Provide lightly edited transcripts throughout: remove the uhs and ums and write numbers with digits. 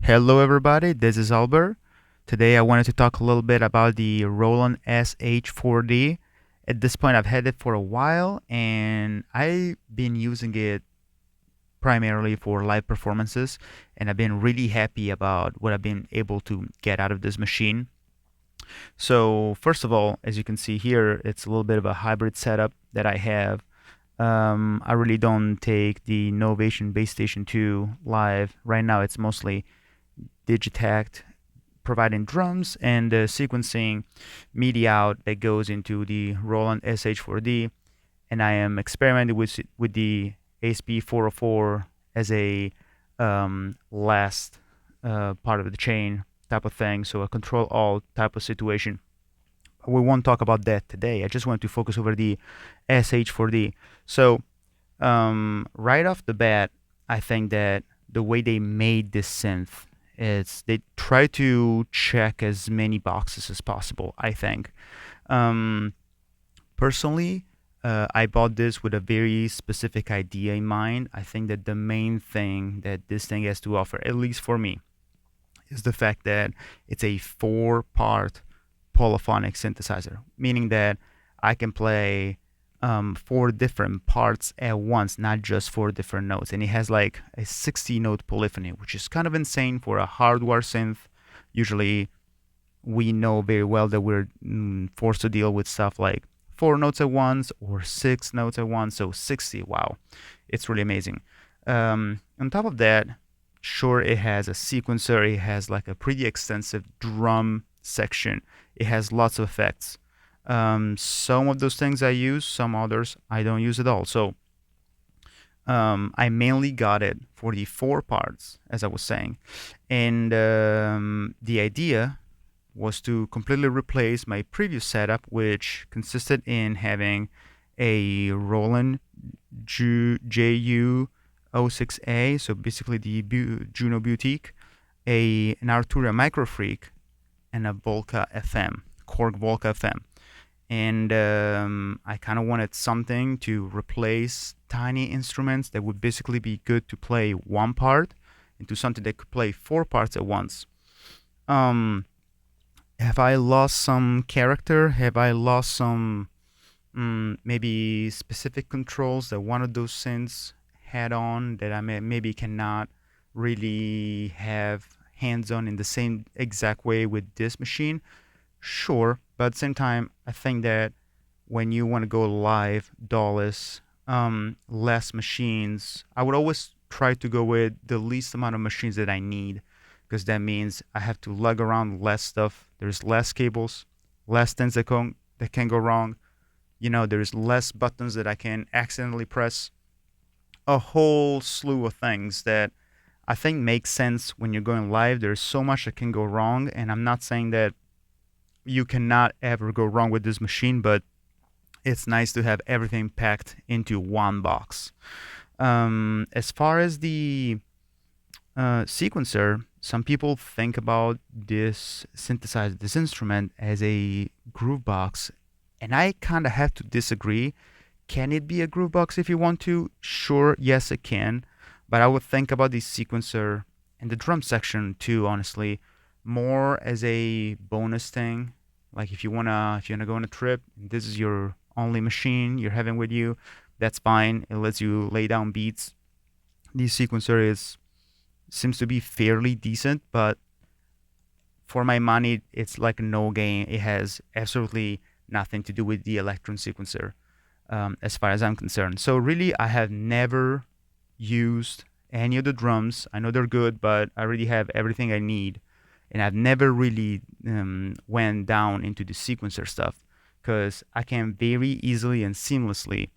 Hello, everybody. This is ALBER. Today, I wanted to talk a little bit about the Roland SH-4D. At this point, I've had it for a while, and I've been using it primarily for live performances, and I've been really happy about what I've been able to get out of this machine. So, first of all, as you can see here, it's a little bit of a hybrid setup that I have. I really don't take the Novation Base Station 2 live. Right now, it's mostly Digitact providing drums and sequencing MIDI out that goes into the Roland SH-4D, and I am experimenting with the ASP404 as a last part of the chain type of thing, so a control alt type of situation. We won't talk about that today. I just want to focus over the SH-4D. So right off the bat, I think that the way they made this synth is they try to check as many boxes as possible, I think. Um, Personally, I bought this with a very specific idea in mind. I think that the main thing that this thing has to offer, at least for me, is the fact that it's a four-part polyphonic synthesizer, meaning that I can play four different parts at once, not just four different notes. And it has like a 60-note polyphony, which is kind of insane for a hardware synth. Usually, we know very well that we're forced to deal with stuff like four notes at once or six notes at once. So 60, wow, it's really amazing. On top of that, sure, it has a sequencer. It has like a pretty extensive drum section. It has lots of effects. Some of those things I use, some others I don't use at all. So I mainly got it for the four parts, as I was saying. And the idea was to completely replace my previous setup, which consisted in having a Roland JU06A, so basically the Juno Boutique, an Arturia Microfreak, and a Volca FM, Korg Volca FM. And I kind of wanted something to replace tiny instruments that would basically be good to play one part into something that could play four parts at once. Have I lost some character? Have I lost some maybe specific controls that one of those synths had on that I maybe cannot really have hands on in the same exact way with this machine? Sure, but at the same time, I think that when you want to go live, DAWless, less machines, I would always try to go with the least amount of machines that I need, because that means I have to lug around less stuff. There's less cables, less things that can go wrong. There's less buttons that I can accidentally press. A whole slew of things that I think make sense when you're going live. There's so much that can go wrong, and I'm not saying that you cannot ever go wrong with this machine, but it's nice to have everything packed into one box. As far as the sequencer, some people think about this synthesizer, this instrument, as a groove box, and I kind of have to disagree. Can it be a groove box if you want to? Sure, yes, it can, but I would think about the sequencer and the drum section too, honestly, more as a bonus thing. Like if you wanna go on a trip, this is your only machine you're having with you, that's fine. It lets you lay down beats. The sequencer seems to be fairly decent, but for my money, it's like no gain. It has absolutely nothing to do with the Electron sequencer, as far as I'm concerned. So really, I have never used any of the drums. I know they're good, but I already have everything I need, and I've never really went down into the sequencer stuff, because I can very easily and seamlessly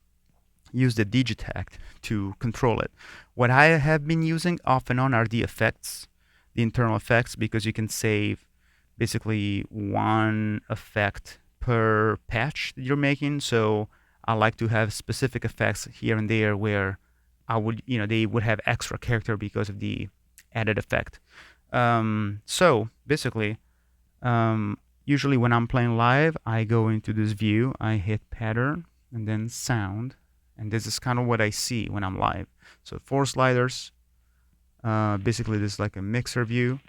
use the Digitact to control it. What I have been using off and on are the effects, the internal effects, because you can save basically one effect per patch that you're making. So I like to have specific effects here and there where they would have extra character because of the added effect. So basically, usually when I'm playing live, I go into this view, I hit pattern and then sound, and this is kind of what I see when I'm live. So 4 sliders, Basically, this is like a mixer view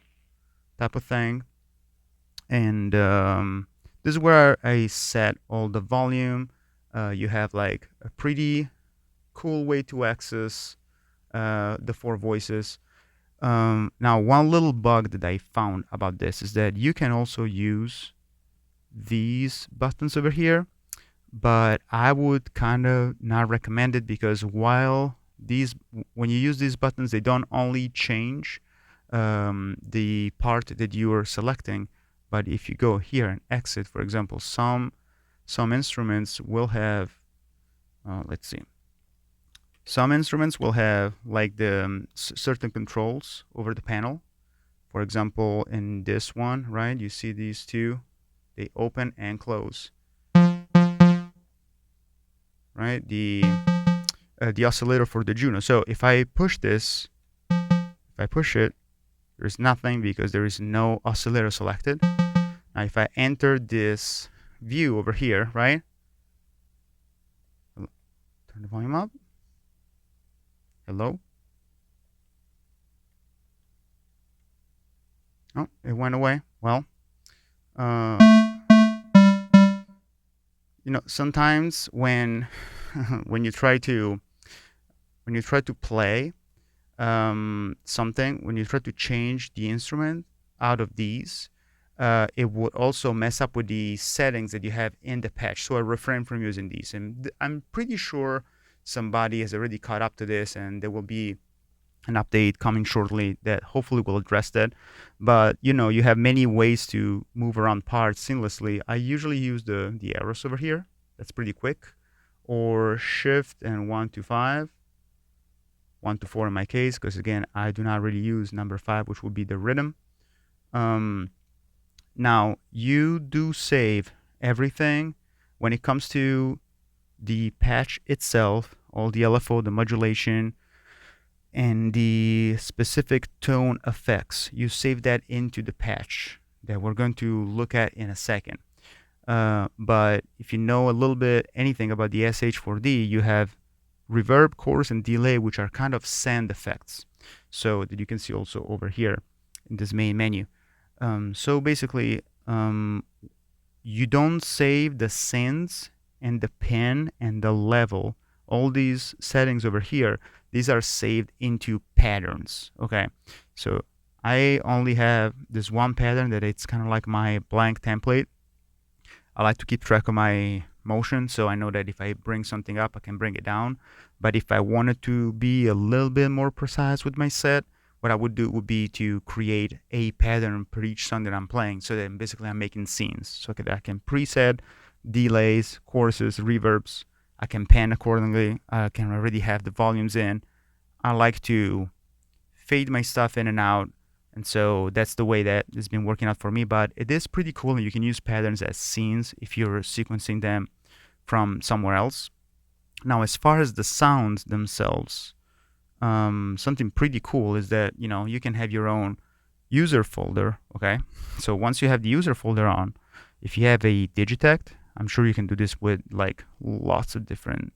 type of thing. And this is where I set all the volume. You have like a pretty cool way to access the four voices. Now, one little bug that I found about this is that you can also use these buttons over here, but I would kind of not recommend it because when you use these buttons, they don't only change the part that you are selecting, but if you go here and exit, for example, some instruments will have, let's see, some instruments will have like the certain controls over the panel. For example, in this one, right, you see these two, they open and close, right? The oscillator for the Juno. So if I push this, if I push it, there's nothing because there is no oscillator selected. Now if I enter this view over here, right? Turn the volume up. Hello? Oh, it went away. Well, sometimes when when you try to play something, when you try to change the instrument out of these, it would also mess up with the settings that you have in the patch. So I refrain from using these, and I'm pretty sure somebody has already caught up to this, and there will be an update coming shortly that hopefully will address that. But you have many ways to move around parts seamlessly. I usually use the arrows over here. That's pretty quick. Or shift and 1 to 5, 1 to 4 in my case, because again, I do not really use number 5, which would be the rhythm. Now, you do save everything when it comes to the patch itself, all the LFO, the modulation, and the specific tone effects. You save that into the patch that we're going to look at in a second. But if you know a little bit anything about the SH-4D, you have reverb, chorus, and delay, which are kind of send effects. So that you can see also over here in this main menu. So basically, you don't save the sends and the pen and the level. All these settings over here, these are saved into patterns. Okay, so I only have this one pattern that it's kind of like my blank template. I like to keep track of my motion, so I know that if I bring something up, I can bring it down. But if I wanted to be a little bit more precise with my set, what I would do would be to create a pattern per each song that I'm playing. So then basically I'm making scenes. So that I can preset delays, choruses, reverbs. I can pan accordingly. I can already have the volumes in. I like to fade my stuff in and out. And so that's the way that it's been working out for me. But it is pretty cool. You can use patterns as scenes if you're sequencing them from somewhere else. Now, as far as the sounds themselves, something pretty cool is that you can have your own user folder. Okay, so once you have the user folder on, if you have a Digitect, I'm sure you can do this with like lots of different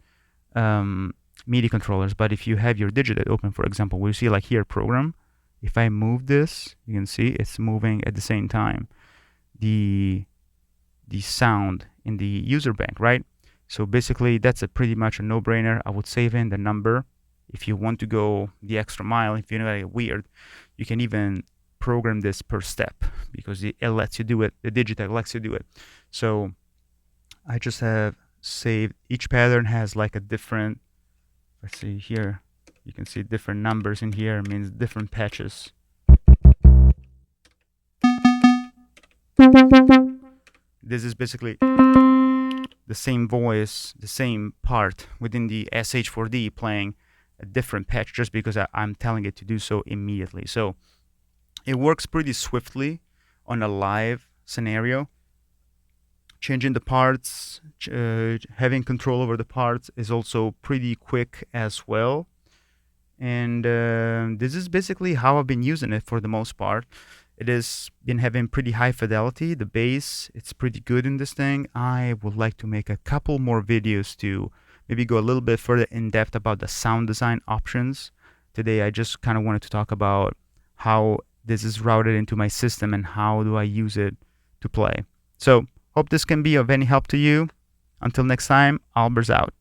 MIDI controllers. But if you have your Digitect open, for example, we see like here program. If I move this, you can see it's moving at the same time the sound in the user bank, right? So basically that's pretty much a no-brainer. I would save in the number. If you want to go the extra mile, if you're not weird, you can even program this per step because it lets you do it. The Digitech lets you do it. So I just have saved. Each pattern has like a different, let's see here, you can see different numbers in here. It means different patches. This is basically the same voice, the same part within the SH-4D playing a different patch just because I'm telling it to do so immediately. So it works pretty swiftly on a live scenario. Changing the parts, having control over the parts is also pretty quick as well. And this is basically how I've been using it for the most part. It has been having pretty high fidelity. The bass, it's pretty good in this thing. I would like to make a couple more videos to maybe go a little bit further in depth about the sound design options Today, I just kind of wanted to talk about how this is routed into my system and how do I use it to play. So hope this can be of any help to you. Until next time, Alber's out.